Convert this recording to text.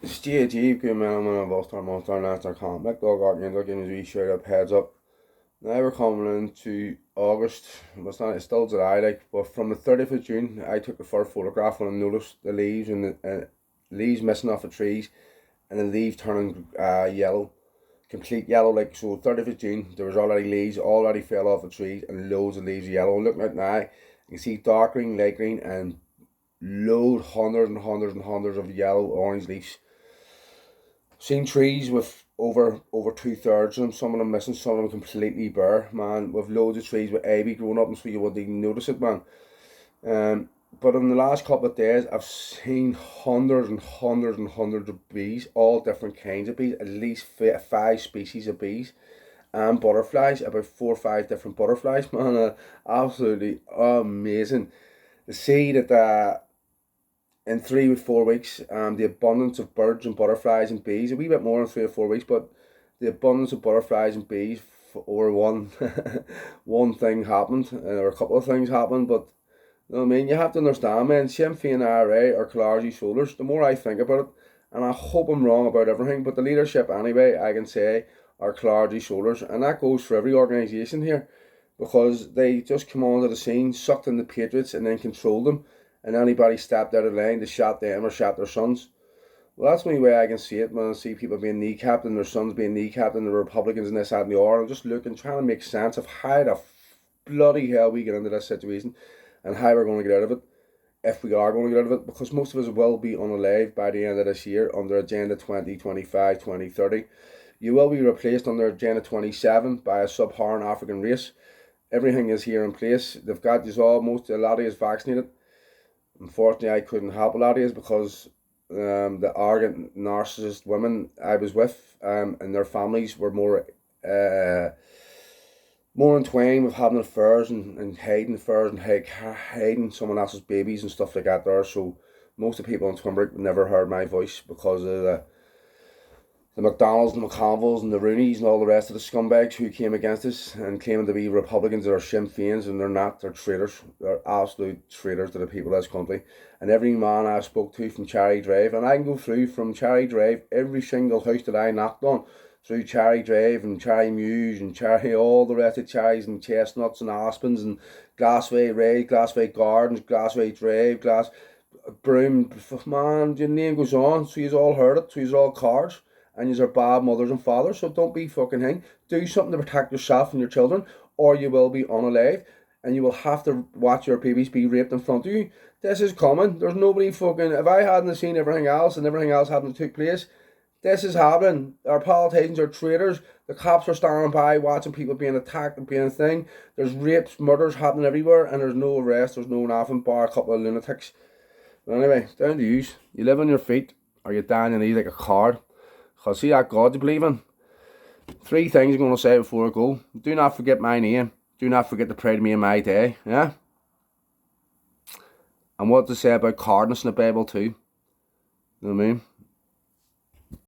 G, good man, I'm on a Monster.com. Back dog art, you're looking as we straight up heads up. Now we're coming into August. It's still July, like, but from the 30th of June, I took the first photograph when I noticed the leaves and the leaves missing off the trees and the leaves turning yellow, complete yellow. Like, so 30th of June, there was already leaves, already fell off the trees and loads of leaves yellow. Looking at now, you can see dark green, light green, and hundreds and hundreds and hundreds of yellow, orange leaves. Seen trees with over 2/3 of them, some of them missing, some of them completely bare, man. With loads of trees with ivy growing up, and so you wouldn't even notice it, man. But in the last couple of days, I've seen hundreds and hundreds and hundreds of bees, all different kinds of bees, at least 5 species of bees, and butterflies, about 4 or 5 different butterflies, man. Absolutely amazing to see that in 3 or 4 weeks, the abundance of birds and butterflies and bees, a wee bit more in 3 or 4 weeks, but the abundance of butterflies and bees over one one thing happened, or a couple of things happened, but you know what I mean? You have to understand, man, Sinn Féin IRA are Clargy shoulders. The more I think about it, and I hope I'm wrong about everything, but the leadership anyway, I can say, are Clargy shoulders, and that goes for every organisation here, because they just come onto the scene, sucked in the Patriots, and then controlled them, and anybody stepped out of line, they shot them or shot their sons. Well, that's the only way I can see it, man. I see people being kneecapped and their sons being kneecapped and the Republicans and this, that, and the other. I'm just looking, trying to make sense of how the bloody hell we get into this situation and how we're going to get out of it, if we are going to get out of it, because most of us will be unalive by the end of this year under Agenda 2025, 2030. You will be replaced under Agenda 27 by a sub-Saharan African race. Everything is here in place. They've got you all, a lot of you is vaccinated. Unfortunately, I couldn't help a lot of it because the arrogant narcissist women I was with and their families were more entwined with having affairs and hiding affairs and hiding someone else's babies and stuff like that there. So most of the people in Twinbrook never heard my voice because of the McDonalds and the McConvilles and the Rooneys and all the rest of the scumbags who came against us and claiming to be Republicans or Sinn Féins, and they're not. They're traitors. They're absolute traitors to the people of this country. And every man I spoke to from Cherry Drive, and I can go through from Cherry Drive, every single house that I knocked on, through Cherry Drive and Cherry Mews and Cherry, all the rest of cherries and chestnuts and aspens and Glassway Ray, Glassway Gardens, Glassway Drive, Broom, man, your name goes on. So you've all heard it, so you've all cards. And you're bad mothers and fathers, so don't be fucking hang. Do something to protect yourself and your children, or you will be unalive, and you will have to watch your babies be raped in front of you. This is coming. There's nobody fucking. If I hadn't seen everything else and everything else hadn't took place, this is happening. Our politicians are traitors. The cops are standing by watching people being attacked and being a thing. There's rapes, murders happening everywhere, and there's no arrest. There's no nothing bar a couple of lunatics. But anyway, down to you. You live on your feet, or you die on your knees like a card. Because see that God you believe in. 3 things I'm going to say before I go. Do not forget my name. Do not forget to pray to me in my day. Yeah? And what to say about cardinals in the Bible too. You know what I mean?